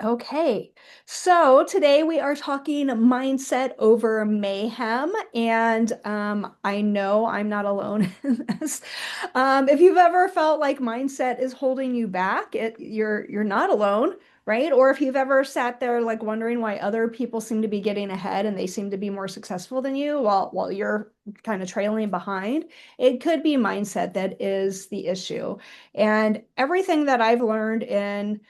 Okay, so today we are talking mindset over mayhem, and I know I'm not alone in this. If you've ever felt like mindset is holding you back, you're not alone, right? Or if you've ever sat there like wondering why other people seem to be getting ahead and they seem to be more successful than you while you're kind of trailing behind, it could be mindset that is the issue. And everything that I've learned in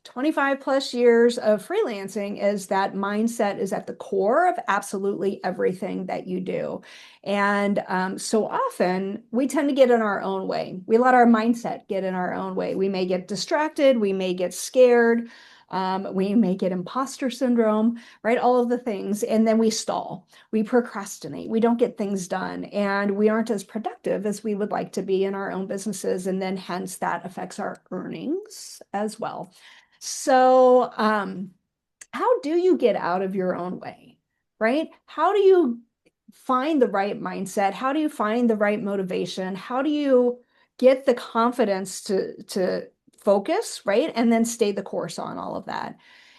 25 plus years of freelancing is that mindset is at the core of absolutely everything that you do. And so often we tend to get in our own way. We let our mindset get in our own way. We may get distracted, we may get scared, we may get imposter syndrome, right? All of the things. And then we stall, we procrastinate, we don't get things done, and we aren't as productive as we would like to be in our own businesses. And then hence that affects our earnings as well. So, how do you get out of your own way, right? How do you find the right mindset? How do you find the right motivation? How do you get the confidence to focus, right? And then stay the course on all of that.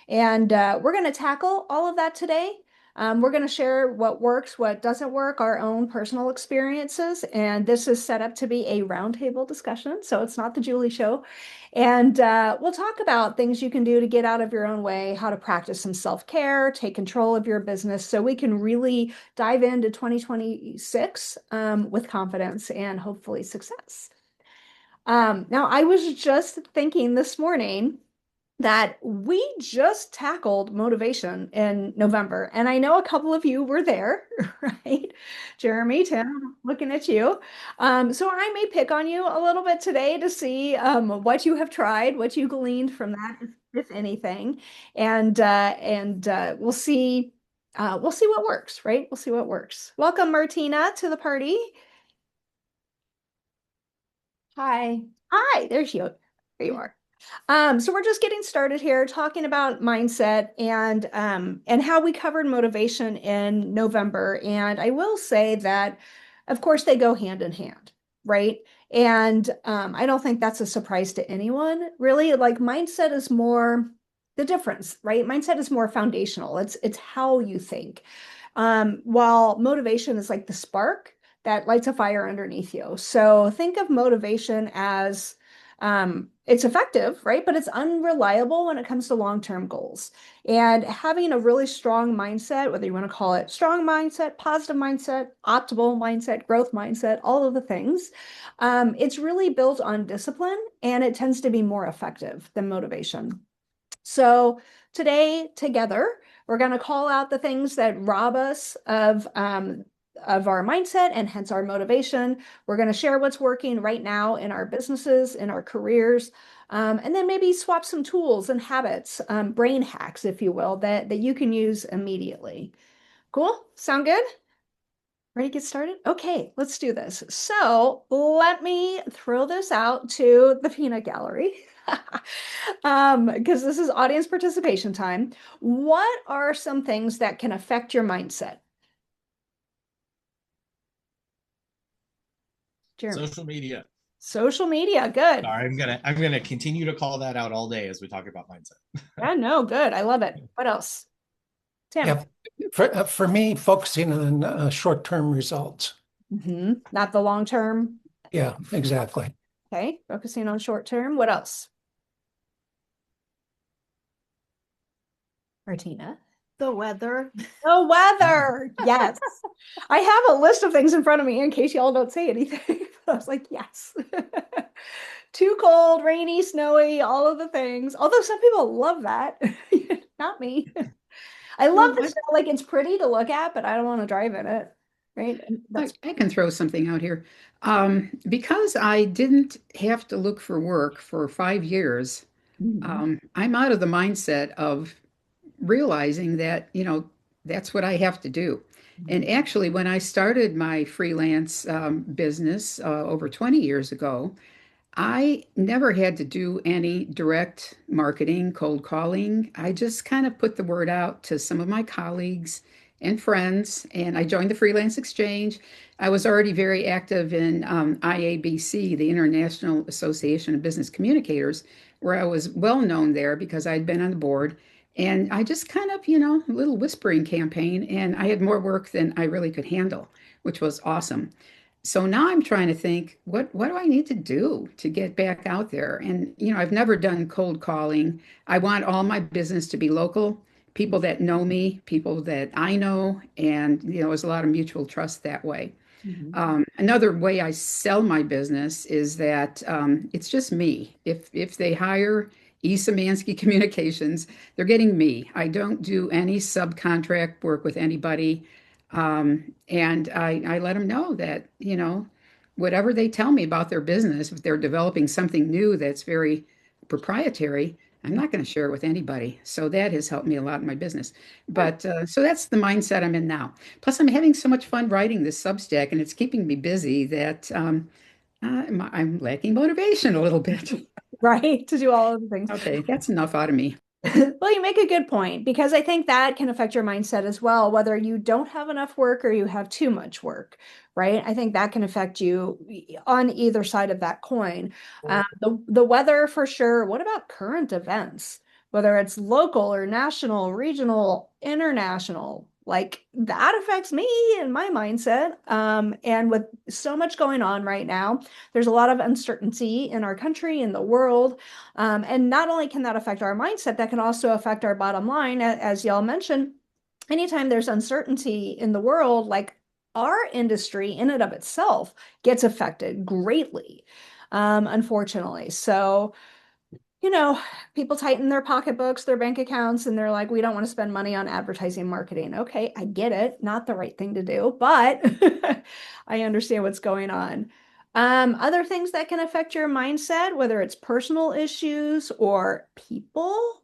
And we're going to tackle all of that today. We're going to share what works, what doesn't work, our own personal experiences. And this is set up to be a roundtable discussion. So it's not the Julie show. And we'll talk about things you can do to get out of your own way, how to practice some self-care, take control of your business so we can really dive into 2026 with confidence and hopefully success. Now, I was just thinking this morning that we just tackled motivation in November. And I know a couple of you were there, right? Jeremy, Tim, looking at you. So I may pick on you a little bit today to see what you have tried, what you gleaned from that, if anything. And we'll see what works, right? We'll see what works. Welcome, Martina, to the party. Hi. Hi, there's you. There you are. So we're just getting started here, talking about mindset and how we covered motivation in November. And I will say that, of course, they go hand in hand, right? And I don't think that's a surprise to anyone, really. Like mindset is more the difference, right? Mindset is more foundational. It's how you think. While motivation is like the spark that lights a fire underneath you. So think of motivation as it's effective, right? But it's unreliable when it comes to long-term goals. And having a really strong mindset, whether you want to call it strong mindset, positive mindset, optimal mindset, growth mindset, all of the things, it's really built on discipline and it tends to be more effective than motivation. So today, together, we're going to call out the things that rob us of our mindset and hence our motivation. We're going to share what's working right now in our businesses, in our careers, and then maybe swap some tools and habits, brain hacks, if you will, that you can use immediately. Cool? Sound good? Ready to get started? Okay, let's do this. So let me throw this out to the peanut gallery. Because this is audience participation time. What are some things that can affect your mindset? Jeremy. Social media. Social media, good. Sorry, I'm gonna continue to call that out all day as we talk about mindset. Yeah, no, good. I love it. What else? Tim. Yeah, for me, focusing on short-term results. Not the long term. Yeah, exactly. Okay, focusing on short term. What else? Martina. The weather. The weather. Yes. I have a list of things in front of me in case y'all don't say anything. I was like, yes. Too cold, rainy, snowy, all of the things. Although some people love that. Not me. I love Well, the snow. Like it's pretty to look at, but I don't want to drive in it. Right? And I, that's I can throw something out here. Because I didn't have to look for work for 5 years, Mhm. I'm out of the mindset of realizing that, that's what I have to do. And Mhm. actually, when I started my freelance business over 20 years ago, I never had to do any direct marketing, cold calling. I just kind of put the word out to some of my colleagues and friends, and I joined the Freelance Exchange. I was already very active in IABC, the International Association of Business Communicators, where I was well known there because I'd been on the board. And I just kind of, a little whispering campaign, and I had more work than I really could handle, which was awesome. So now I'm trying to think, what do I need to do to get back out there? And I've never done cold calling. I want all my business to be local, people that know me, people that I know, and there's a lot of mutual trust that way. Mhm. Another way I sell my business is that it's just me. If they hire E. Samansky Communications, they're getting me. I don't do any subcontract work with anybody. And I let them know that, whatever they tell me about their business, if they're developing something new that's very proprietary, I'm not going to share it with anybody. So that has helped me a lot in my business. But so that's the mindset I'm in now. Plus, I'm having so much fun writing this Substack, and it's keeping me busy that I'm lacking motivation a little bit. Right, to do all of the things. Okay, that's enough out of me. Well, you make a good point because I think that can affect your mindset as well, whether you don't have enough work or you have too much work, right? I think that can affect you on either side of that coin. The weather for sure. What about current events? Whether it's local or national, regional, international, like that affects me and my mindset. And with so much going on right now, there's a lot of uncertainty in our country, in the world. And not only can that affect our mindset, that can also affect our bottom line. As y'all mentioned, anytime there's uncertainty in the world, like our industry in and of itself gets affected greatly, unfortunately. So, you know, people tighten their pocketbooks, their bank accounts, and they're like, we don't want to spend money on advertising and marketing. Okay, I get it. Not the right thing to do, but I understand what's going on. Other things that can affect your mindset, whether it's personal issues or people,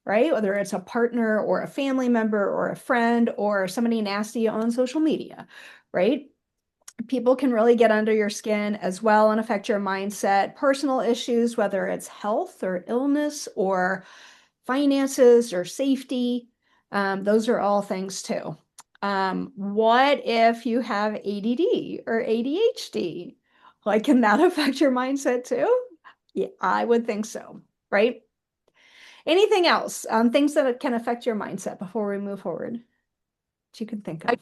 right? Whether it's a partner or a family member or a friend or somebody nasty on social media, right? People can really get under your skin as well and affect your mindset. Personal issues, whether it's health or illness or finances or safety, those are all things too. What if you have ADD or ADHD? Like, can that affect your mindset too? Yeah, I would think so, right? Anything else? Things that can affect your mindset before we move forward that you can think I, of.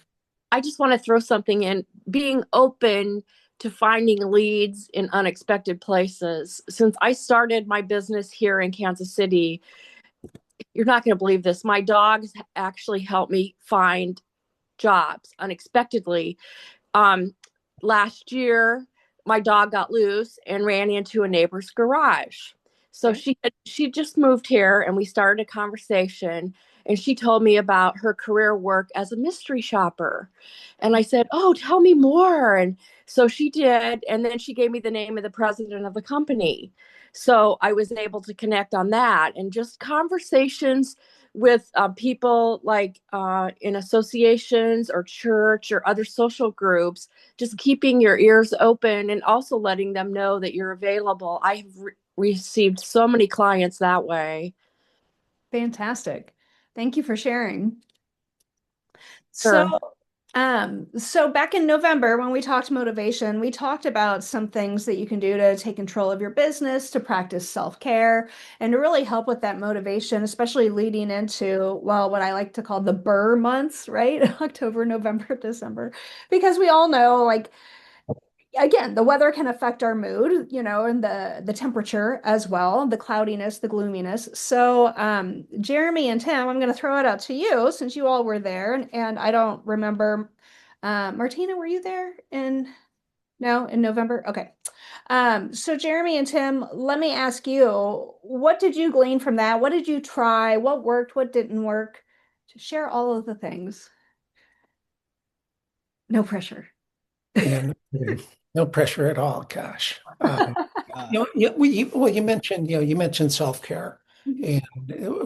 I just want to throw something in. Being open to finding leads in unexpected places. Since I started my business here in Kansas City, you're not going to believe this. My dogs actually helped me find jobs unexpectedly. Um, Last year, my dog got loose and ran into a neighbor's garage. So Okay. she just moved here, and we started a conversation. And she told me about her career work as a mystery shopper. And I said, "Oh, tell me more." And so she did. And then she gave me the name of the president of the company. So I was able to connect on that, and just conversations with people like in associations or church or other social groups, just keeping your ears open and also letting them know that you're available. I have received so many clients that way. Fantastic. Thank you for sharing. So, Sure. so back in November when we talked motivation, we talked about some things that you can do to take control of your business, to practice self-care, and to really help with that motivation, especially leading into, well, what I like to call the burr months, right? October, November, December, because we all know, like, again, the weather can affect our mood, and the temperature as well, the cloudiness, the gloominess. So, Jeremy and Tim, I'm going to throw it out to you since you all were there, and I don't remember. Martina, were you there in no in November? Okay. So Jeremy and Tim, let me ask you, what did you glean from that? What did you try? What worked? What didn't work? Just share all of the things. No pressure. And no pressure at all, gosh. Uh, You mentioned, you mentioned self-care, and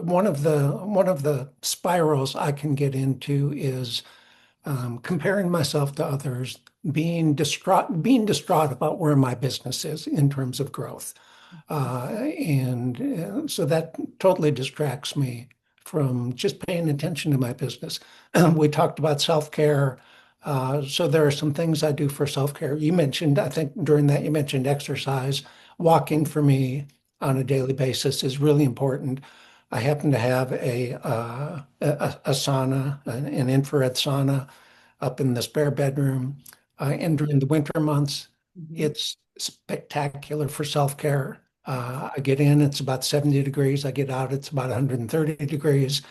one of the spirals I can get into is comparing myself to others, being distraught about where my business is in terms of growth, and so that totally distracts me from just paying attention to my business. We talked about self-care. So there are some things I do for self-care. You mentioned, I think during that, you mentioned exercise. Walking for me on a daily basis is really important. I happen to have a sauna, an infrared sauna up in the spare bedroom. And during the winter months, it's spectacular for self-care. I get in, it's about 70 degrees. I get out, it's about 130 degrees,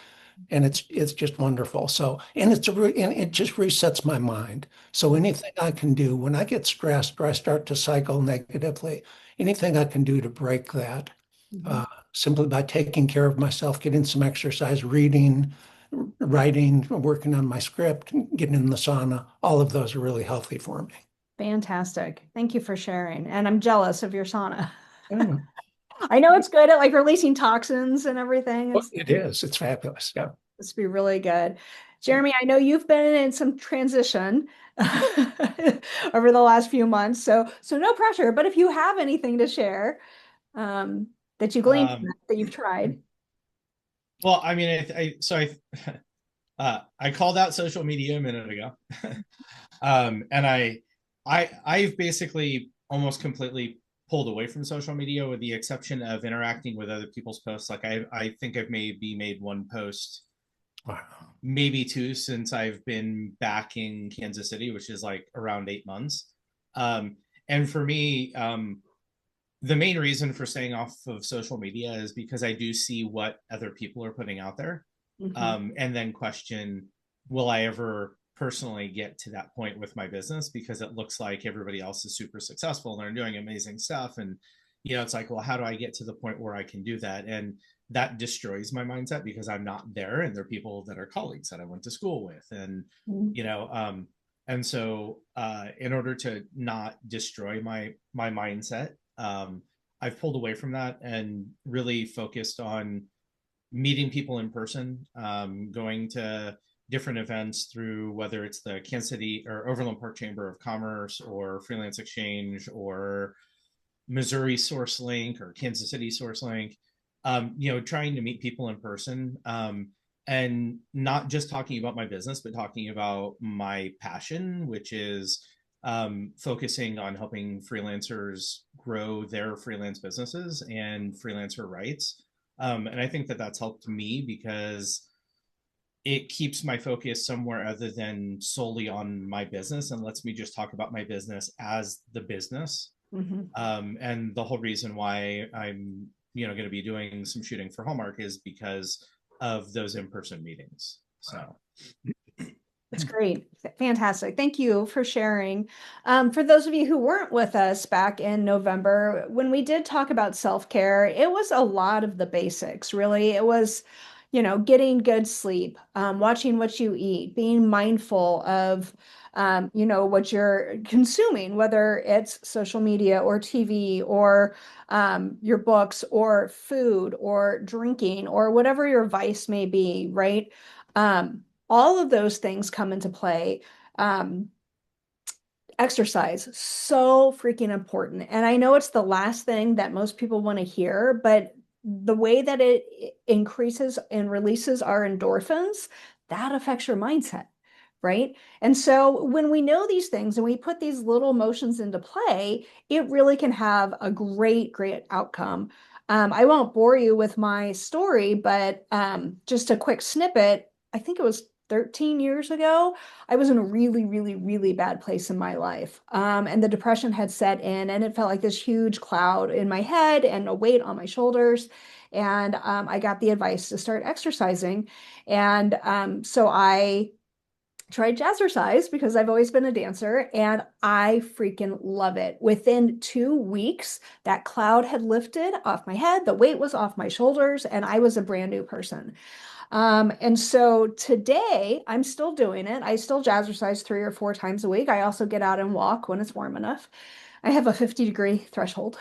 and it's just wonderful. So, and and it just resets my mind. So anything I can do when I get stressed or I start to cycle negatively, anything I can do to break that, simply by taking care of myself, getting some exercise, reading, writing, working on my script, getting in the sauna, all of those are really healthy for me. Fantastic. Thank you for sharing. And I'm jealous of your sauna. Mm. I know it's good at like releasing toxins and everything. Well, it is. It's fabulous. Yeah. This would be really good. Jeremy, I know you've been in some transition over the last few months, so no pressure. But if you have anything to share that you gleaned from that you've tried. Well, I mean, I called out social media a minute ago, and I've basically almost completely pulled away from social media with the exception of interacting with other people's posts. Like I think I've maybe made one post, Wow. maybe two, since I've been back in Kansas City, which is like around 8 months. And for me, the main reason for staying off of social media is because I do see what other people are putting out there, and then question, will I ever personally get to that point with my business? Because it looks like everybody else is super successful and they're doing amazing stuff. And, it's like, well, how do I get to the point where I can do that? And that destroys my mindset because I'm not there. And they're people that are colleagues that I went to school with. And, and so in order to not destroy my mindset, I've pulled away from that and really focused on meeting people in person, going to different events through whether it's the Kansas City or Overland Park Chamber of Commerce or Freelance Exchange or Missouri Source Link or Kansas City Source Link, trying to meet people in person, and not just talking about my business, but talking about my passion, which is focusing on helping freelancers grow their freelance businesses and freelancer rights. And I think that that's helped me because it keeps my focus somewhere other than solely on my business and lets me just talk about my business as the business. And the whole reason why I'm, going to be doing some shooting for Hallmark is because of those in-person meetings. So that's great. Fantastic. Thank you for sharing. For those of you who weren't with us back in November, when we did talk about self-care, it was a lot of the basics, really. It was, getting good sleep, watching what you eat, being mindful of, what you're consuming, whether it's social media or TV or your books or food or drinking or whatever your vice may be, right? All of those things come into play. Exercise, so freaking important. And I know it's the last thing that most people want to hear, but the way that it increases and releases our endorphins, that affects your mindset, right? And so when we know these things and we put these little motions into play, it really can have a great, great outcome. I won't bore you with my story, but just a quick snippet. I think it was 13 years ago, I was in a really, really, really bad place in my life. And the depression had set in, and it felt like this huge cloud in my head and a weight on my shoulders. And I got the advice to start exercising. And so I tried jazzercise because I've always been a dancer, and I freaking love it. Within 2 weeks, that cloud had lifted off my head, the weight was off my shoulders, and I was a brand new person. And so today I'm still doing it. I still jazzercise 3 or 4 times a week. I also get out and walk when it's warm enough. I have a 50-degree threshold.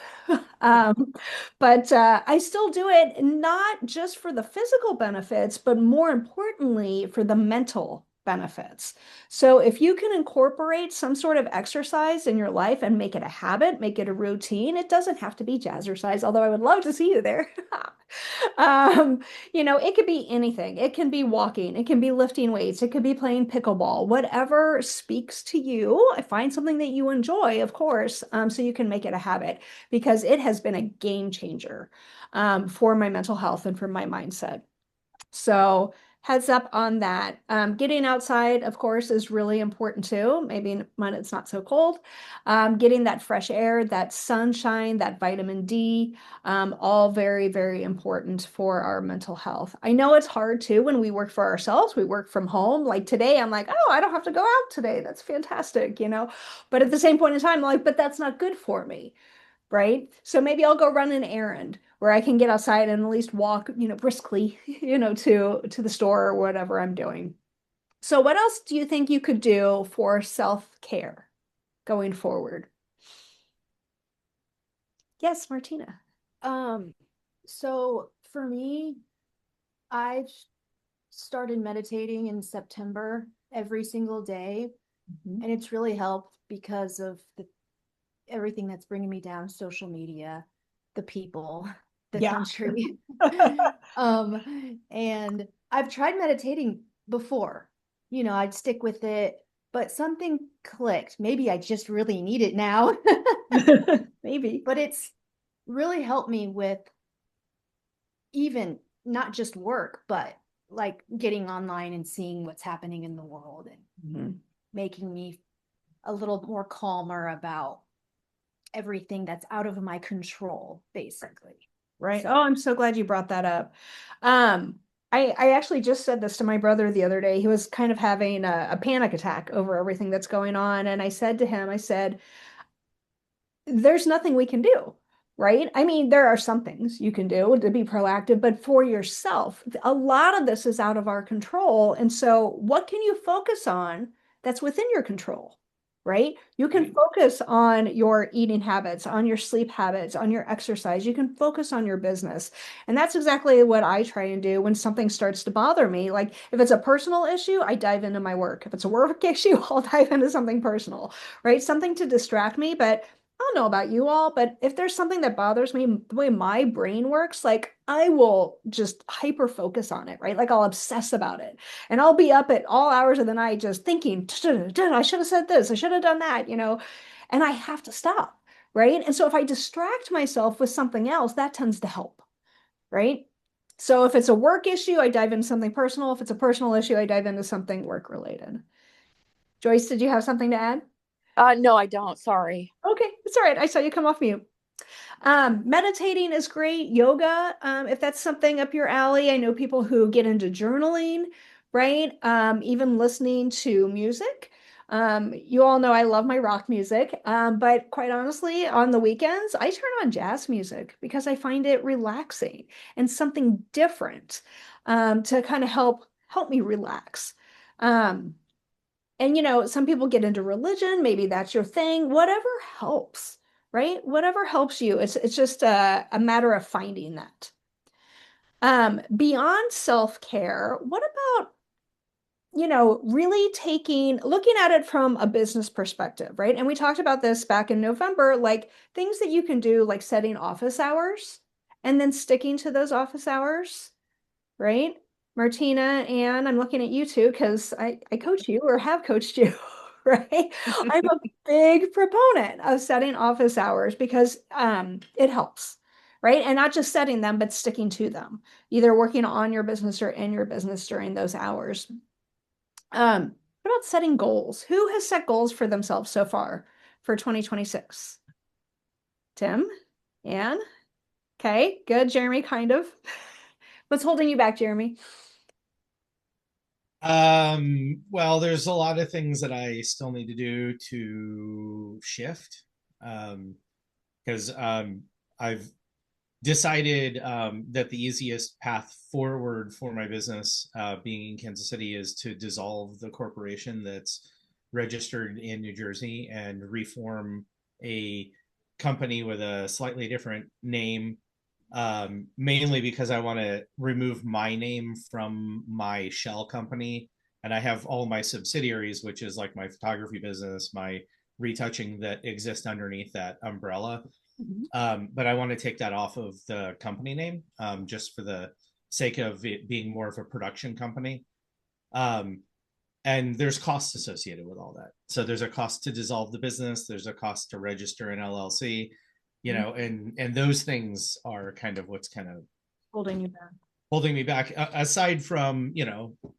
But I still do it not just for the physical benefits, but more importantly for the mental benefits. So if you can incorporate some sort of exercise in your life and make it a habit, make it a routine, it doesn't have to be jazzercise, although I would love to see you there. It could be anything. It can be walking, it can be lifting weights, it could be playing pickleball, whatever speaks to you. Find something that you enjoy, of course, so you can make it a habit, because it has been a game changer for my mental health and for my mindset. So heads up on that. Getting outside, of course, is really important too. Maybe when it's not so cold. Getting that fresh air, that sunshine, that vitamin D, all very, very important for our mental health. I know it's hard too when we work for ourselves. We work from home. Like today, I'm like, oh, I don't have to go out today. That's fantastic, But at the same point in time, I'm like, but that's not good for me. Right? So maybe I'll go run an errand where I can get outside and at least walk, briskly, to the store or whatever I'm doing. So what else do you think you could do for self-care going forward? Yes, Martina. Um, so for me, I've started meditating in September every single day, Mhm. and it's really helped because of everything that's bringing me down, social media, the people, the Yeah. country. And I've tried meditating before. I'd stick with it, but something clicked. Maybe I just really need it now. Maybe. But it's really helped me with even not just work, but like getting online and seeing what's happening in the world and Mhm. making me a little more calmer about everything that's out of my control, basically. Right. So- Oh, I'm so glad you brought that up. I actually just said this to my brother the other day. He was kind of having a panic attack over everything that's going on. And I said to him, I said, there's nothing we can do, right? I mean, there are some things you can do to be proactive, but for yourself, a lot of this is out of our control. And so, what can you focus on that's within your control, right? You can focus on your eating habits, on your sleep habits, on your exercise. You can focus on your business. And that's exactly what I try and do when something starts to bother me. Like if it's a personal issue, I dive into my work. If it's a work issue, I'll dive into something personal, right? Something to distract me, but I don't know about you all, but if there's something that bothers me, the way my brain works, like I will just hyper focus on it, right? Like I'll obsess about it. And I'll be up at all hours of the night just thinking, I should have said this, I should have done that, and I have to stop, right? And so if I distract myself with something else, that tends to help, right? So if it's a work issue, I dive into something personal. If it's a personal issue, I dive into something work related. Joyce, did you have something to add? No, I don't. Sorry. Okay, it's all right. I saw you come off mute. Meditating is great. Yoga, if that's something up your alley. I know people who get into journaling, right? Even listening to music. You all know I love my rock music, but quite honestly, on the weekends, I turn on jazz music because I find it relaxing and something different to kind of help me relax. And some people get into religion, maybe that's your thing, whatever helps, right? Whatever helps you. It's just a matter of finding that. Beyond self-care, what about, really looking at it from a business perspective, right? And we talked about this back in November, like things that you can do, like setting office hours and then sticking to those office hours, right? Martina, and I'm looking at you too because I coach you or have coached you, right? I'm a big proponent of setting office hours because it helps, right? And not just setting them, but sticking to them, either working on your business or in your business during those hours. What about setting goals? Who has set goals for themselves so far for 2026? Tim? Anne? Okay, good. Jeremy, kind of. What's holding you back, Jeremy? Well, there's a lot of things that I still need to do to shift. Because I've decided that the easiest path forward for my business, being in Kansas City, is to dissolve the corporation that's registered in New Jersey and reform a company with a slightly different name, mainly because I want to remove my name from my shell company and I have all my subsidiaries, which is like my photography business, my retouching, that exist underneath that umbrella. But I want to take that off of the company name, just for the sake of it being more of a production company. Um, and there's costs associated with all that. So there's a cost to dissolve the business. There's a cost to register an LLC, and those things are kind of what's kind of Holding you back. holding me back. Aside from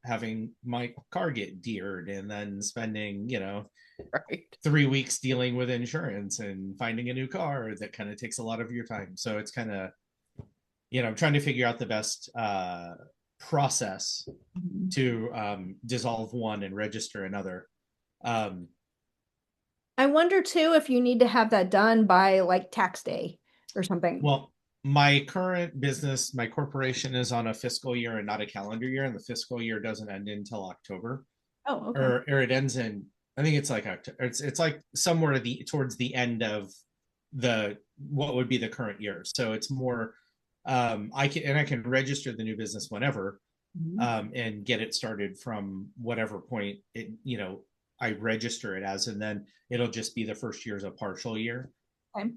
having my car get deared and then spending Right. 3 weeks dealing with insurance and finding a new car, that kind of takes a lot of your time. So it's kind of I'm trying to figure out the best process to dissolve one and register another. I wonder too if you need to have that done by like tax day or something. Well, my current business, my corporation, is on a fiscal year and not a calendar year, and the fiscal year doesn't end until October. Oh, okay. Or it ends in, I think it's like October. It's like somewhere towards the end of what would be the current year. So it's more I can register the new business whenever, and get it started from whatever point I register it as, and then it'll just be the first year as a partial year. Okay.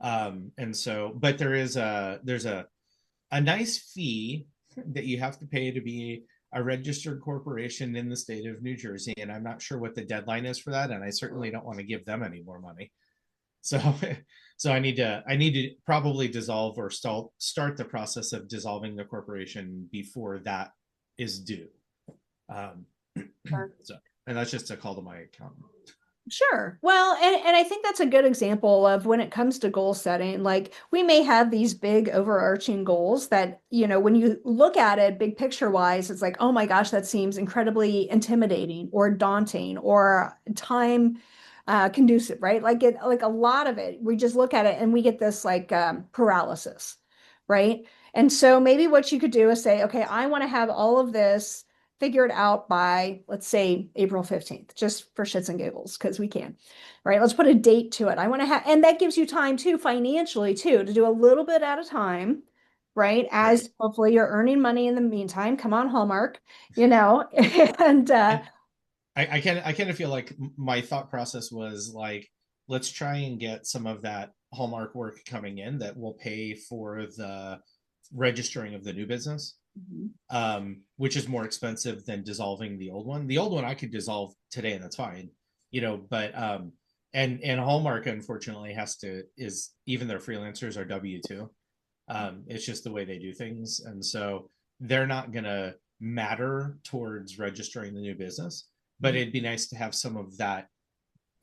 And so, but there's a nice fee that you have to pay to be a registered corporation in the state of New Jersey, and I'm not sure what the deadline is for that, and I certainly don't want to give them any more money. So, so I need to probably dissolve or start the process of dissolving the corporation before that is due. So, and that's just a call to my accountant. Sure. Well, and I think that's a good example of when it comes to goal setting. Like we may have these big overarching goals that, when you look at it big picture wise, it's like, oh my gosh, that seems incredibly intimidating or daunting or time conducive, right? Like a lot of it, we just look at it and we get this like paralysis, right? And so maybe what you could do is say, okay, I want to have all of this figured out by, let's say, April 15th, just for shits and giggles, because we can, right? Let's put a date to it. I want to have, and that gives you time too, financially too, to do a little bit at a time, right? As hopefully you're earning money in the meantime. Come on, Hallmark, and I kind of feel like my thought process was like, let's try and get some of that Hallmark work coming in that will pay for the registering of the new business, which is more expensive than dissolving the old one. The old one I could dissolve today and that's fine, but and Hallmark unfortunately is even their freelancers are W-2. It's just the way they do things, and so they're not gonna matter towards registering the new business. But it'd be nice to have some of that,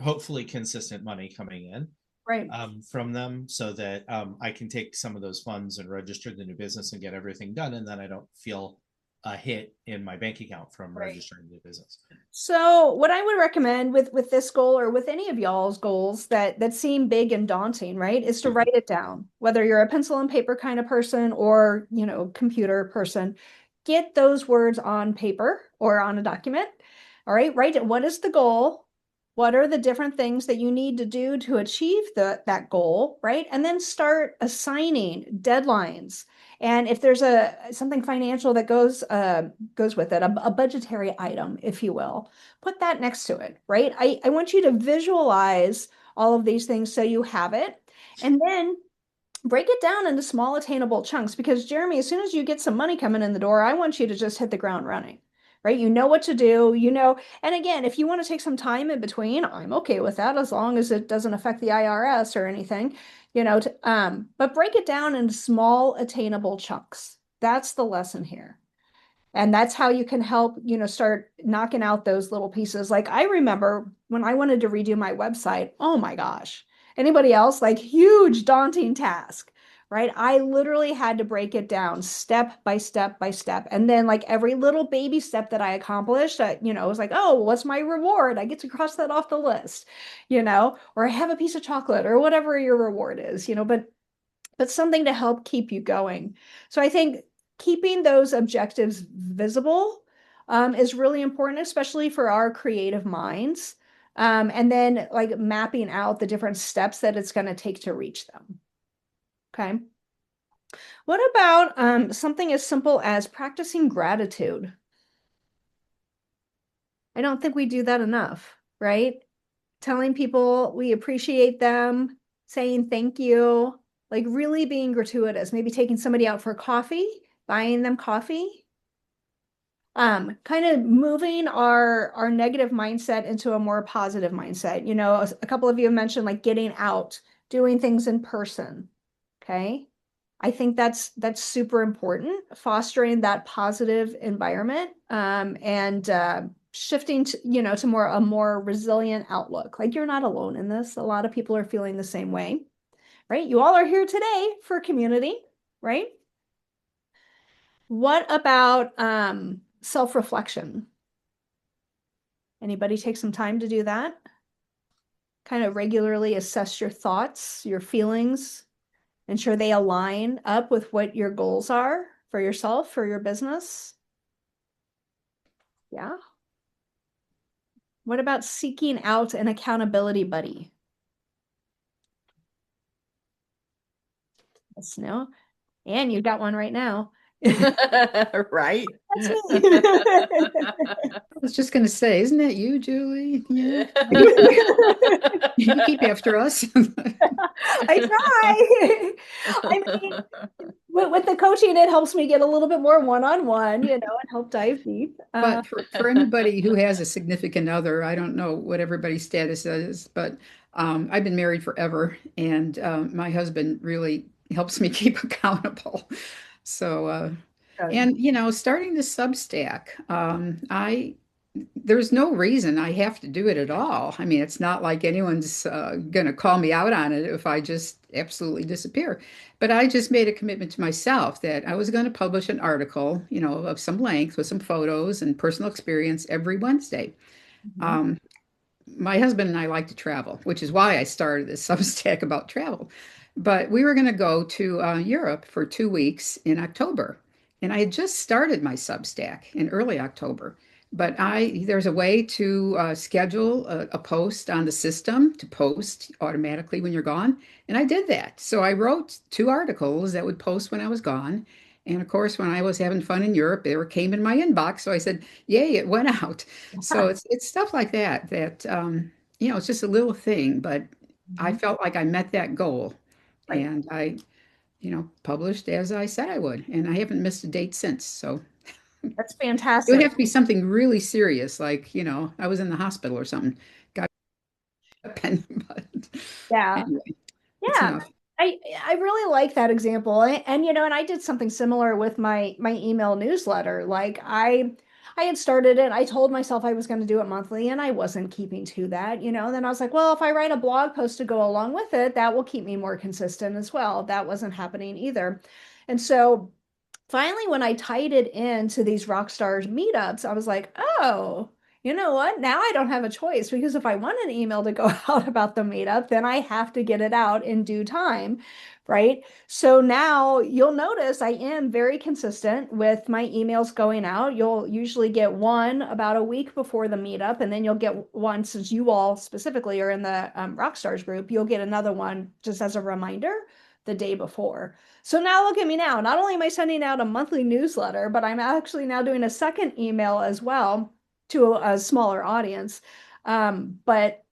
hopefully consistent money coming in, right, from them, so that I can take some of those funds and register the new business and get everything done, and then I don't feel a hit in my bank account from registering the new business. So what I would recommend with this goal or with any of y'all's goals that seem big and daunting, right, is to write it down. Whether you're a pencil and paper kind of person or, computer person, get those words on paper or on a document. All right, write it. What is the goal? What are the different things that you need to do to achieve that goal, right? And then start assigning deadlines. And if there's something financial that goes with it, a budgetary item, if you will, put that next to it, right? I want you to visualize all of these things so you have it, and then break it down into small attainable chunks. Because Jeremy, as soon as you get some money coming in the door, I want you to just hit the ground running. Right? You know what to do, and again, if you want to take some time in between, I'm okay with that as long as it doesn't affect the IRS or anything, but break it down into small attainable chunks. That's the lesson here. And that's how you can help, start knocking out those little pieces. Like I remember when I wanted to redo my website, oh my gosh, anybody else? Like huge, daunting task, right? I literally had to break it down step by step by step. And then like every little baby step that I accomplished, it was like, oh, what's my reward? I get to cross that off the list, or I have a piece of chocolate or whatever your reward is, but something to help keep you going. So I think keeping those objectives visible is really important, especially for our creative minds. And then like mapping out the different steps that it's going to take to reach them. Okay. What about something as simple as practicing gratitude? I don't think we do that enough, right? Telling people we appreciate them, saying thank you, like really being gratuitous, maybe taking somebody out for coffee, buying them coffee. Kind of moving our negative mindset into a more positive mindset. You know, a couple of you have mentioned like getting out, doing things in person. Okay. I think that's super important, fostering that positive environment, and shifting to, you know, to a more resilient outlook. Like you're not alone in this. A lot of people are feeling the same way, right? You all are here today for community, right? What about self-reflection? Anybody take some time to do that? Kind of regularly assess your thoughts, your feelings, ensure they align up with what your goals are for yourself, for your business. Yeah. What about seeking out an accountability buddy? Yes, no. And you got one right now. Right? That's me. I was just going to say, isn't that you, Julie? Yeah. You keep after us. I try. I mean, with the coaching, it helps me get a little bit more one-on-one, you know, and help dive deep. But for anybody who has a significant other, I don't know what everybody's status is, but I've been married forever, and my husband really helps me keep accountable. So, Good. and you know, starting the Substack, there's no reason I have to do it at all. I mean, it's not like anyone's going to call me out on it if I just absolutely disappear. But I just made a commitment to myself that I was going to publish an article, you know, of some length with some photos and personal experience every Wednesday. Mhm. Um, my husband and I like to travel, which is why I started this Substack about travel. But we were going to go to Europe for 2 weeks in October. And I had just started my Substack in early October. But there's a way to schedule a post on the system to post automatically when you're gone. And I did that. So I wrote 2 articles that would post when I was gone. And of course, when I was having fun in Europe, came in my inbox. So I said, "Yay, it went out." So it's stuff like that you know, it's just a little thing, but I Mhm. felt like I met that goal, Right. and I, you know, published as I said I would, and I haven't missed a date since. So That's it would fantastic. have to be something really serious, like, you know, I was in the hospital or something, got a pen, but Yeah. anyway, it's Yeah. enough. I really like that example. And you know, and I did something similar with my email newsletter. Like I had started it. I told myself I was going to do it monthly and I wasn't keeping to that, you know. Then I was like, well, if I write a blog post to go along with it, that will keep me more consistent as well. That wasn't happening either. And so finally, when I tied it into these rock stars meetups, I was like, oh, you know what? Now I don't have a choice because if I want an email to go out about the meetup, then I have to get it out in due time, right? So now you'll notice I am very consistent with my emails going out. You'll usually get one about a week before the meetup, and then you'll get one since you all specifically are in the Rockstars group. You'll get another one just as a reminder the day before. So now look at me now. Not only am I sending out a monthly newsletter, but I'm actually now doing a second email as well to a smaller audience. But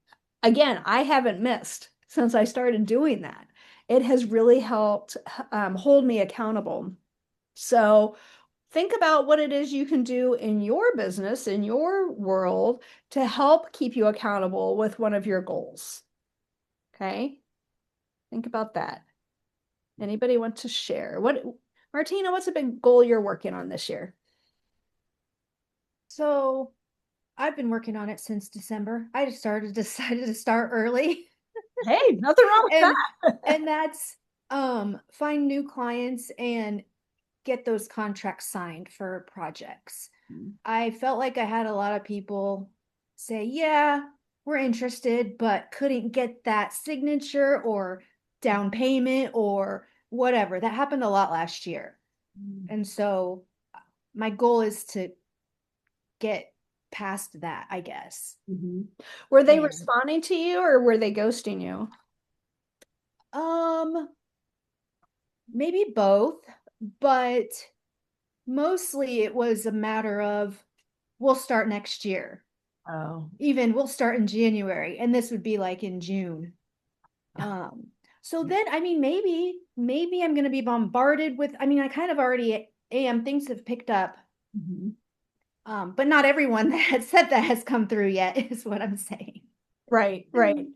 again, I haven't missed since I started doing that. It has really helped hold me accountable. So think about what it is you can do in your business, in your world, to help keep you accountable with one of your goals. Okay? Think about that. Anybody want to share? Martina, what's a big goal you're working on this year? So I've been working on it since December. I just decided to start early. Hey, nothing wrong with and that. and that's find new clients and get those contracts signed for projects. I felt like I had a lot of people say, yeah, we're interested, but couldn't get that signature or down payment or whatever. That happened a lot last year. And so my goal is to get past that, I guess. Mhm. Were they And responding to you or were they ghosting you? um maybe both, but mostly it was a matter of we'll start next year. Oh, Even we'll start in January and this would be like in June. So then, I mean, maybe I'm going to be bombarded with, I mean, I kind of already am. Things have picked up. mhm. But not everyone that had said that has come through yet, is what I'm saying. Right, right.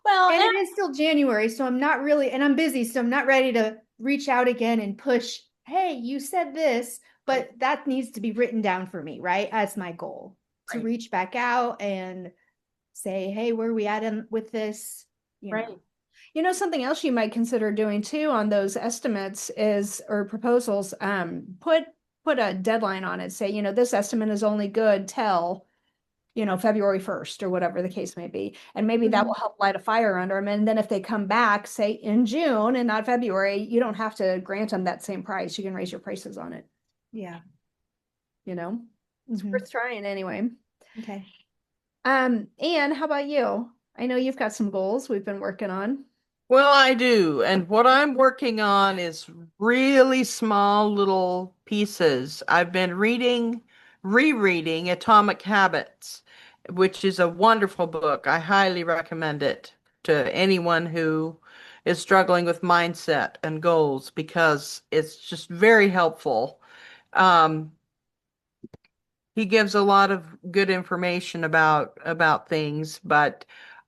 Well, And it is still January, so I'm not really, and I'm busy, so I'm not ready to reach out again and push, hey, you said this, but that needs to be written down for me, right? As my goal to right, reach back out and say, hey, where are we at with this? You right. know. Something else you might consider doing too on those estimates is, or proposals, put a deadline on it. Say, this estimate is only good till, February 1st or whatever the case may be. And maybe that will Mhm. help light a fire under them. And then if they come back, say in June and not February, you don't have to grant them that same price. You can raise your prices on it. Yeah. It's Hmm. worth trying anyway. Okay. Anne, how about you? I know you've got some goals we've been working on. Well, I do. And what I'm working on is really small little pieces. I've been rereading Atomic Habits, which is a wonderful book. I highly recommend it to anyone who is struggling with mindset and goals because it's just very helpful. Um, he gives a lot of good information about things, but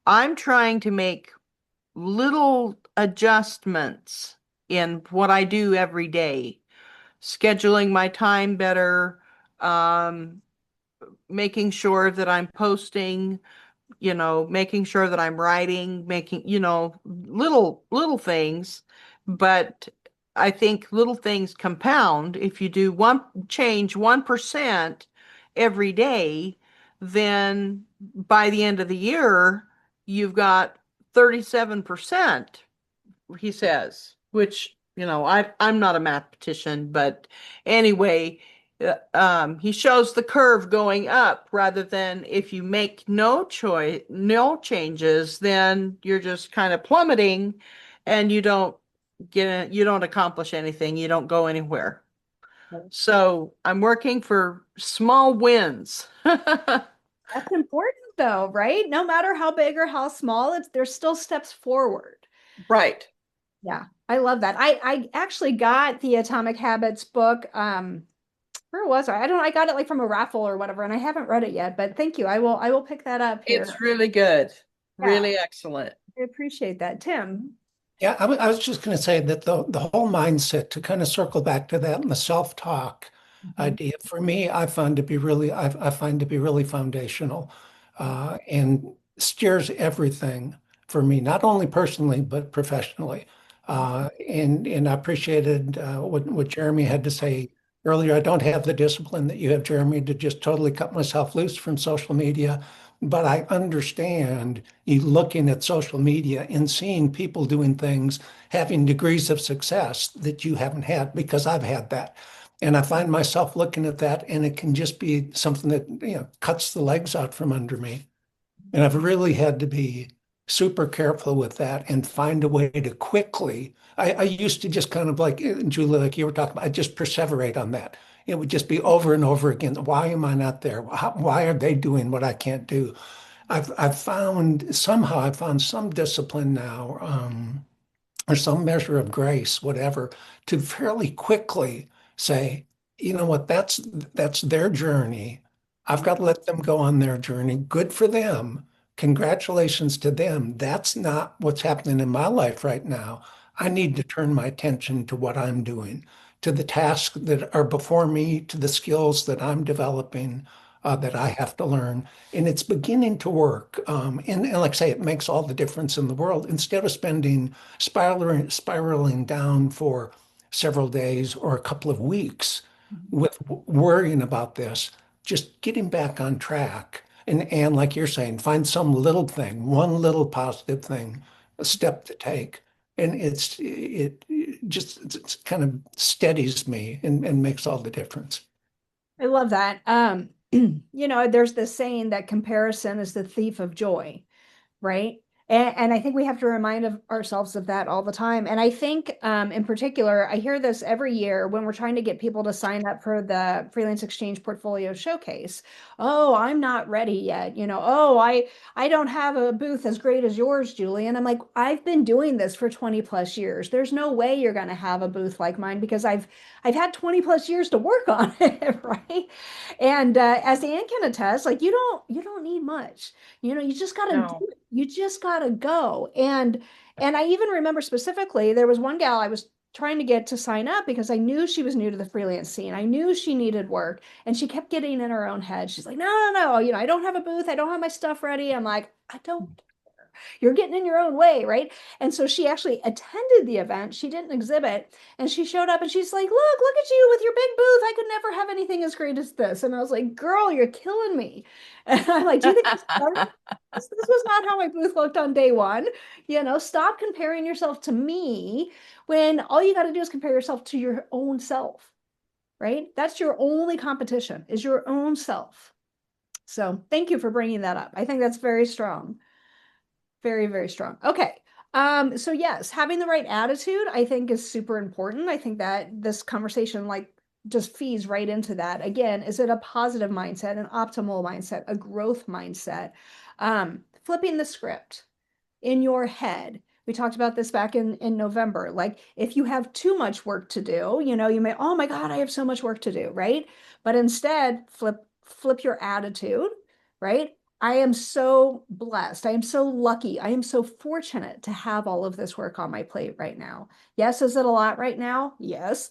I'm trying to make little adjustments in what I do every day, scheduling my time better, um, making sure that I'm posting, making sure that I'm writing, making, little things. But I think little things compound. If you do change 1% every day, then by the end of the year, you've got 37%, he says, which, I'm not a mathematician, but anyway, he shows the curve going up rather than if you make no changes, then you're just kind of plummeting and you don't accomplish anything. You don't go anywhere. So I'm working for small wins. That's important though, right? No matter how big or how small, there's still steps forward. Right. Yeah, I love that. I actually got the Atomic Habits book. Where was I? I got it like from a raffle or whatever, and I haven't read it yet, but thank you. I will pick that up It's here. really good. Yeah, Really excellent. I appreciate that. Tim. Yeah, I was just going to say that the whole mindset to kind of circle back to that and the self-talk Mhm. idea for me, I find to be really foundational, and steers everything for me, not only personally but professionally. And I appreciated what Jeremy had to say earlier. I don't have the discipline that you have, Jeremy, to just totally cut myself loose from social media. But I understand you looking at social media and seeing people doing things, having degrees of success that you haven't had because I've had that. And I find myself looking at that and it can just be something that, cuts the legs out from under me. And I've really had to be super careful with that and find a way to quickly. I used to just kind of like, Julie, like you were talking about, I just perseverate on that. It would just be over and over again. Why am I not there? Why are they doing what I can't do? I've found some discipline now, or some measure of grace, whatever, to fairly quickly say, you know what, that's their journey. I've got to let them go on their journey. Good for them. Congratulations to them. That's not what's happening in my life right now. I need to turn my attention to what I'm doing, to the tasks that are before me, to the skills that I'm developing, that I have to learn. And it's beginning to work. And like I say, it makes all the difference in the world. Instead of spiraling down for several days or a couple of weeks with worrying about this, just getting back on track. And like you're saying, find some little thing, one little positive thing, a step to take. And it just it's kind of steadies me and makes all the difference. I love that. There's this saying that comparison is the thief of joy, right? And I think we have to remind ourselves of that all the time. And I think, in particular, I hear this every year when we're trying to get people to sign up for the Freelance Exchange Portfolio Showcase. Oh, I'm not ready yet. Oh, I don't have a booth as great as yours, Julie. And I'm like, I've been doing this for 20 plus years. There's no way you're going to have a booth like mine because I've had 20 plus years to work on it, right? And as Ann can attest, like you don't need much. You just got to do No. it. You just got to go. And I even remember specifically there was one gal I was trying to get to sign up because I knew she was new to the freelance scene. I knew she needed work, and she kept getting in her own head. She's like, "No, no, no, I don't have a booth. I don't have my stuff ready." I'm like, "I don't care. You're getting in your own way, right?" And so she actually attended the event. She didn't exhibit, and she showed up and she's like, look at you with your big booth. I could never have anything as great as this. And I was like, "Girl, you're killing me." And I'm like, "Do you think I started this was not how my booth looked on day one. Stop comparing yourself to me when all you got to do is compare yourself to your own self, right? That's your only competition is your own self." So thank you for bringing that up. I think that's very strong. Very, very strong. Okay. So yes, having the right attitude, I think is super important. I think that this conversation like just feeds right into that. Again, is it a positive mindset, an optimal mindset, a growth mindset? Flipping the script in your head. We talked about this back in November. Like if you have too much work to do, you may, oh my God, I have so much work to do, right? But instead, flip your attitude, right? I am so blessed. I am so lucky. I am so fortunate to have all of this work on my plate right now. Yes, is it a lot right now? Yes.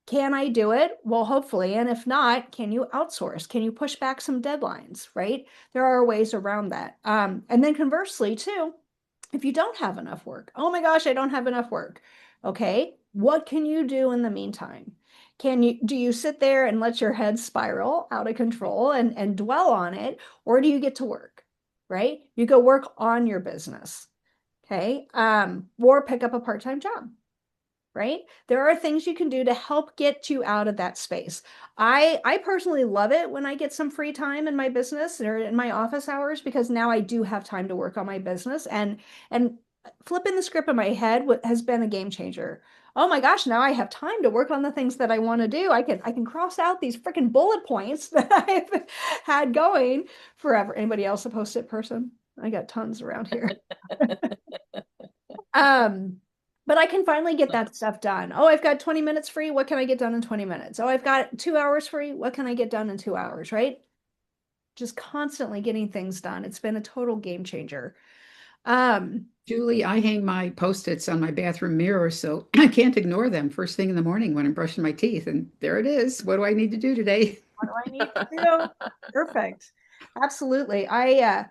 Can I do it? Well, hopefully. And if not, can you outsource? Can you push back some deadlines, right? There are ways around that. And then conversely, too, if you don't have enough work, oh my gosh, I don't have enough work. Okay, what can you do in the meantime? Do you sit there and let your head spiral out of control and dwell on it, or do you get to work, right? You go work on your business, okay? Or pick up a part-time job, right? There are things you can do to help get you out of that space. I personally love it when I get some free time in my business or in my office hours because now I do have time to work on my business and flipping the script in my head has been a game changer. Oh my gosh, now I have time to work on the things that I want to do. I can cross out these freaking bullet points that I've had going forever. Anybody else a post-it person? I got tons around here. Um, but I can finally get that stuff done. Oh, I've got 20 minutes free. What can I get done in 20 minutes? Oh, I've got 2 hours free. What can I get done in 2 hours, right? Just constantly getting things done. It's been a total game changer. Um, Julie, I hang my post-its on my bathroom mirror, so I can't ignore them first thing in the morning when I'm brushing my teeth. And there it is. What do I need to do today? what do I need to do? Perfect. Absolutely. I've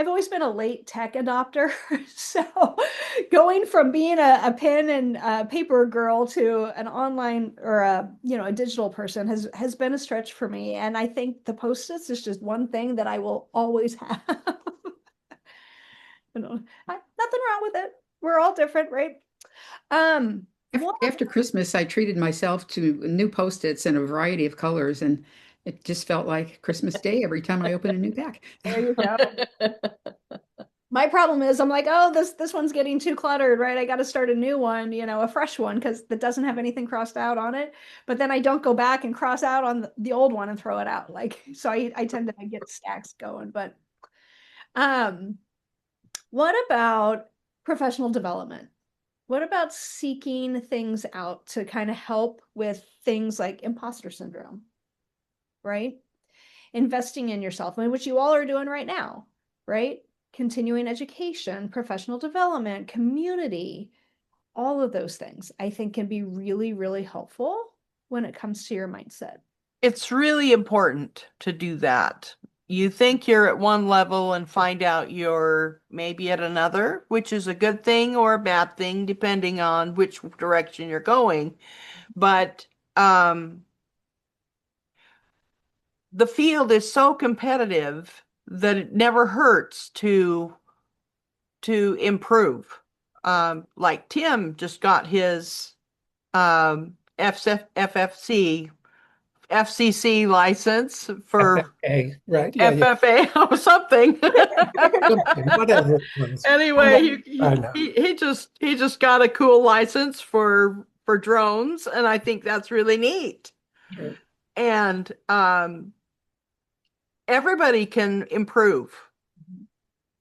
always been a late tech adopter. So going from being a pen and paper girl to an online or a digital person has been a stretch for me. And I think the Post-its is just one thing that I will always have. Nothing wrong with it. We're all different, right? Um, one, After Christmas, I treated myself to new post-its in a variety of colors, and it just felt like Christmas Day every time I open a new pack. there you go. My problem is I'm like, oh, this one's getting too cluttered, right? I got to start a new one, a fresh one because that doesn't have anything crossed out on it. But then I don't go back and cross out on the old one and throw it out. Like, so I tend to get stacks going. But um, what about professional development? What about seeking things out to kind of help with things like imposter syndrome, right? Investing in yourself, I mean, which you all are doing right now, right? Continuing education, professional development, community, all of those things I think can be really, really helpful when it comes to your mindset. It's really important to do that. You think you're at one level and find out you're maybe at another, which is a good thing or a bad thing, depending on which direction you're going. But the field is so competitive that it never hurts to improve. Like Tim just got his FFC FCC license for FFA, right? Yeah, yeah. FFA or something. Something, whatever it was. Anyway, I know. he just got a cool license for drones, and I think that's really neat. Sure. And everybody can improve.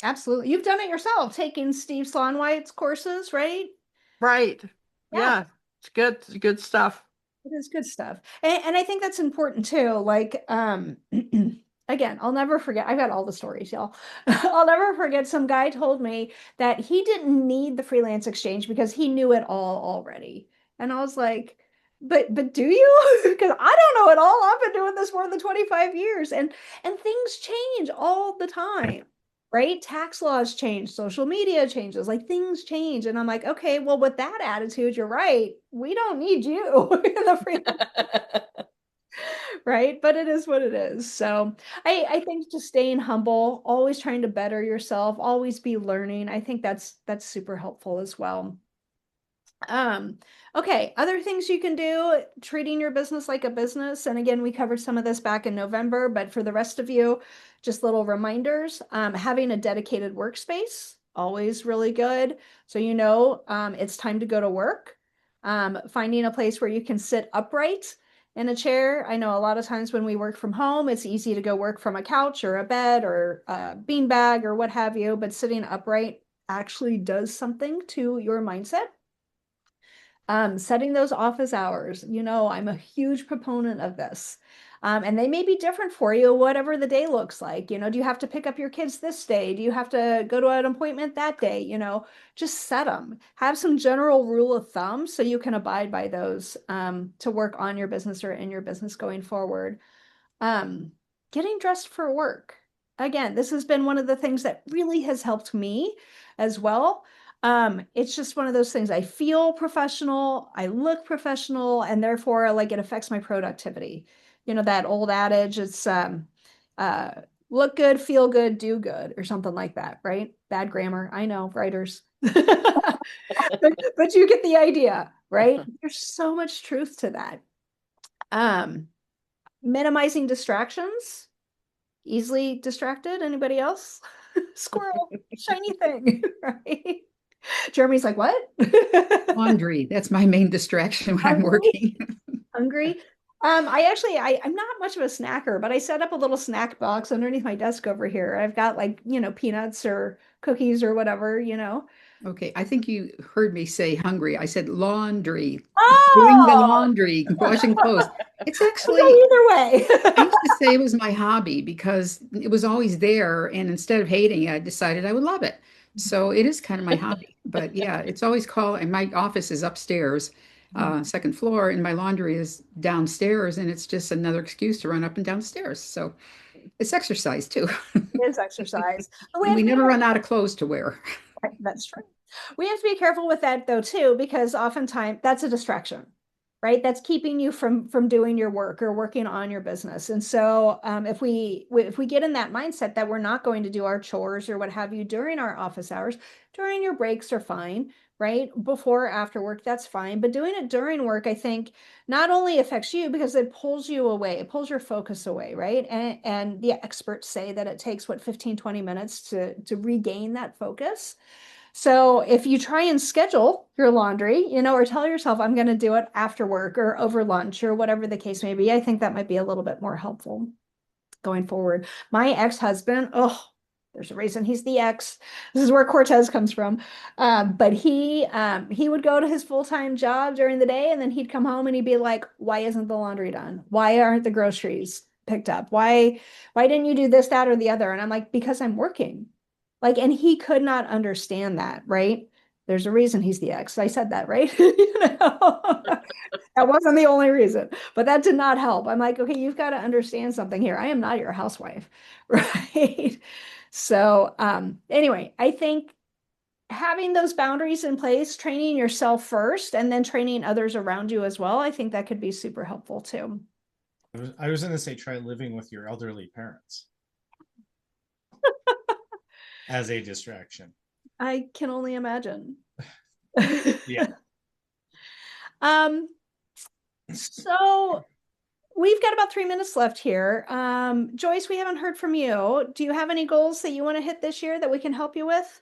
Absolutely. You've done it yourself, taking Steve Slaunwhite's courses, right? Right. Yeah. Yeah. It's good. It's good stuff. It is good stuff. And I think that's important too. Like, again, I'll never forget. I've got all the stories, y'all. I'll never forget some guy told me that he didn't need the freelance exchange because he knew it all already. And I was like, but do you? Because I don't know it all. I've been doing this more than 25 years and things change all the time. Right? Tax laws change, social media changes, like things change. And I'm like, okay, well, with that attitude, you're right. We don't need you in the free, right? But it is what it is. So I think just staying humble, always trying to better yourself, always be learning. I think that's super helpful as well. Okay, other things you can do, treating your business like a business. And again, we covered some of this back in November, but for the rest of you, just little reminders. Having a dedicated workspace, always really good. So you know it's time to go to work. Finding a place where you can sit upright in a chair. I know a lot of times when we work from home, it's easy to go work from a couch or a bed or a beanbag or what have you, but sitting upright actually does something to your mindset. Setting those office hours, you know, I'm a huge proponent of this. And they may be different for you, whatever the day looks like. You know, do you have to pick up your kids this day? Do you have to go to an appointment that day? You know, just set them. Have some general rule of thumb so you can abide by those to work on your business or in your business going forward. Getting dressed for work. Again, this has been one of the things that really has helped me as well. It's just one of those things. I feel professional, I look professional, and therefore, like it affects my productivity. You know, that old adage, it's uh, look good, feel good, do good, or something like that, right? Bad grammar, I know, writers. But you get the idea, right? There's so much truth to that. Minimizing distractions, easily distracted. Anybody else? Squirrel, shiny thing, right? Jeremy's like, what? Laundry. That's my main distraction when I'm Hungry? working. Hungry? I'm not much of a snacker, but I set up a little snack box underneath my desk over here. I've got like, you know, peanuts or cookies or whatever, you know. Okay, I think you heard me say hungry. I said laundry, doing the Oh, laundry, washing clothes. It's go actually, either way. I used to say it was my hobby because it was always there. And instead of hating it, I decided I would love it. So it is kind of my hobby. But yeah, it's always called, and my office is upstairs, second floor, and my laundry is downstairs. And it's just another excuse to run up and downstairs. So it's exercise too. It is exercise. But we And have we to be never run careful. out of clothes to wear. Right, that's true. We have to be careful with that though too, because oftentimes that's a distraction, right? That's keeping you from doing your work or working on your business. And so if we get in that mindset that we're not going to do our chores or what have you during our office hours, during your breaks are fine, right? Before or after work, that's fine. But doing it during work, I think not only affects you because it pulls you away, it pulls your focus away, right? And the experts say that it takes what 15, 20 minutes to regain that focus. So if you try and schedule your laundry, you know, or tell yourself, I'm going to do it after work or over lunch or whatever the case may be, I think that might be a little bit more helpful going forward. My ex-husband, oh, there's a reason he's the ex. This is where Cortez comes from. But he would go to his full-time job during the day and then he'd come home and he'd be like, why isn't the laundry done? Why aren't the groceries picked up? Why didn't you do this, that, or the other? And I'm like, because I'm working. Like, and he could not understand that, right? There's a reason he's the ex. I said that, right? You know, that wasn't the only reason, but that did not help. I'm like, okay, you've got to understand something here. I am not your housewife, right? So, anyway, I think having those boundaries in place, training yourself first, and then training others around you as well, I think that could be super helpful too. I was going to say try living with your elderly parents as a distraction. I can only imagine. Yeah. So we've got about 3 minutes left here. Joyce, we haven't heard from you. Do you have any goals that you want to hit this year that we can help you with?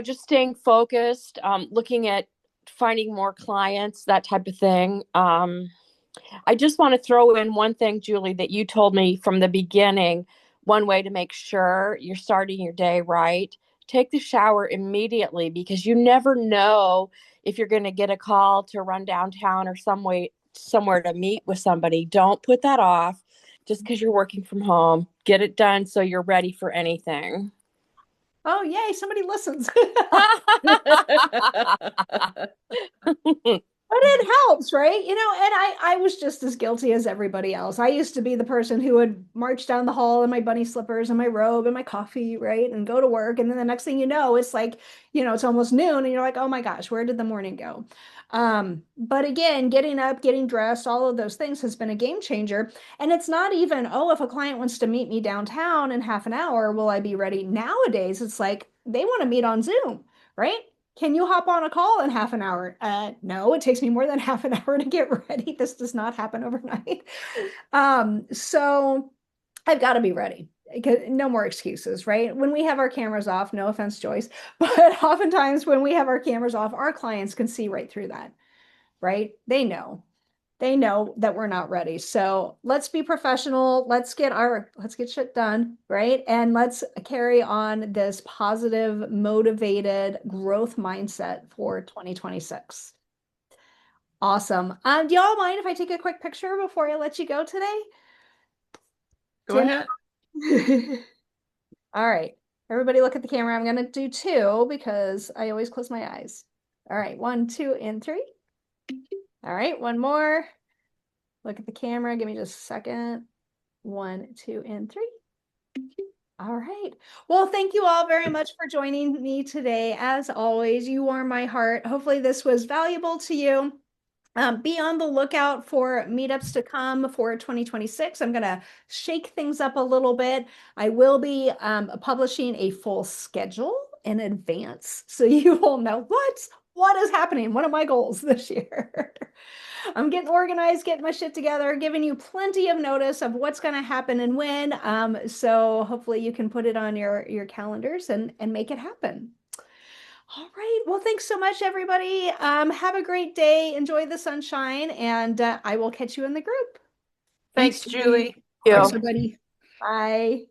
Just staying focused, looking at finding more clients, that type of thing. I just want to throw in one thing, Julie, that you told me from the beginning. One way to make sure you're starting your day right, take the shower immediately, because you never know if you're going to get a call to run downtown or somewhere to meet with somebody. Don't put that off just because you're working from home. Get it done so you're ready for anything. Oh, yay, somebody listens. But it helps, right? And I was just as guilty as everybody else. I used to be the person who would march down the hall in my bunny slippers and my robe and my coffee, right? And go to work. And then the next thing you know, it's like, it's almost noon and you're like, oh my gosh, where did the morning go? But again, getting up, getting dressed, all of those things has been a game changer. And it's not even, oh, if a client wants to meet me downtown in half an hour, will I be ready? Nowadays, it's like they want to meet on Zoom, right? Can you hop on a call in half an hour? No, it takes me more than half an hour to get ready. This does not happen overnight. So I've got to be ready. No more excuses, right? When we have our cameras off, no offense, Joyce, but oftentimes when we have our cameras off, our clients can see right through that, right? They know that we're not ready. So let's be professional. Let's get shit done, right? And let's carry on this positive, motivated growth mindset for 2026. Awesome. Do y'all mind if I take a quick picture before I let you go today? Go ahead. All right. Everybody look at the camera. I'm going to do 2 because I always close my eyes. All right. 1, 2, and 3. All right. One more. Look at the camera. Give me just a second. 1, 2, and 3. All right. Well, thank you all very much for joining me today. As always, you warm my heart. Hopefully this was valuable to you. Be on the lookout for meetups to come for 2026. I'm going to shake things up a little bit. I will be publishing a full schedule in advance, so you will know what is happening. One of my goals this year. I'm getting organized, getting my shit together, giving you plenty of notice of what's going to happen and when. So hopefully you can put it on your calendars and make it happen. All right. Well, thanks so much, everybody. Have a great day. Enjoy the sunshine, and I will catch you in the group. Thanks, Julie. Thank you. Thanks, everybody. Bye.